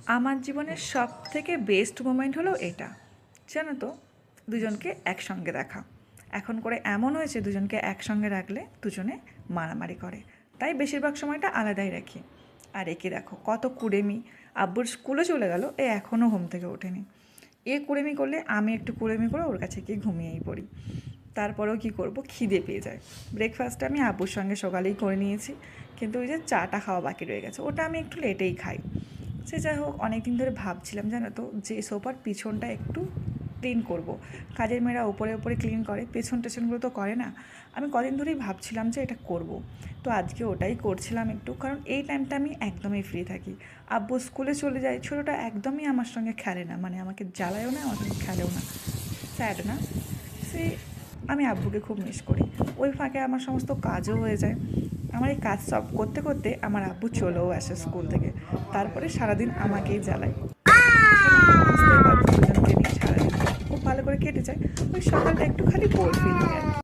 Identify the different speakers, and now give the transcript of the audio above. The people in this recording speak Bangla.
Speaker 1: আমার জীবনের সবথেকে বেস্ট মোমেন্ট হলো এটা, জানো তো, দুজনকে একসঙ্গে দেখা। এখন করে এমন হয়েছে দুজনকে একসঙ্গে রাখলে দুজনে মারামারি করে, তাই বেশিরভাগ সময়টা আলাদাই রাখি। আর একে দেখো কত কুড়েমি, আব্বুর স্কুলে চলে গেল, এ এখনও ঘুম থেকে ওঠেনি। এ কুড়েমি করলে আমি একটু কুড়েমি করে ওর কাছে গিয়ে ঘুমিয়েই পড়ি। তারপরেও কি করব, খিদে পেয়ে যায়। ব্রেকফাস্টটা আমি আব্বুর সঙ্গে সকালেই করে নিয়েছি, কিন্তু ওই যে চাটা খাওয়া বাকি রয়ে গেছে, ওটা আমি একটু লেটেই খাই। সে যাই হোক, অনেক দিন ধরে ভাবছিলাম জানো তো, যে সোফার পিছনটা একটু ক্লিন করব। কাজের মেয়েরা ওপরে ওপরে ক্লিন করে, পেছন টেছনগুলো তো করে না। আমি কদিন ধরেই ভাবছিলাম যে এটা করব। তো আজকে ওটাই করছিলাম একটু, কারণ এই টাইমটা আমি একদমই ফ্রি থাকি। আব্বু স্কুলে চলে যায়, ছোটোটা একদমই আমার সঙ্গে খেলে না, মানে আমাকে জ্বালায়ও না, আমার সঙ্গে খেলেও না। স্যাড না? সে আমি আব্বুকে খুব মিস করি। ওই ফাঁকে আমার সমস্ত কাজও হয়ে যায়। আমার এই কাজ সব করতে করতে আমার আব্বু চলেও আসে স্কুল থেকে, তারপরে সারাদিন আমাকেই জ্বালায়। বুঝতেই পারছি দুজনকে নিয়ে সারাদিন খুব ভালো করে কেটে যায়। ওই সকালটা একটু খালি বোর ফিল হয় আর কি।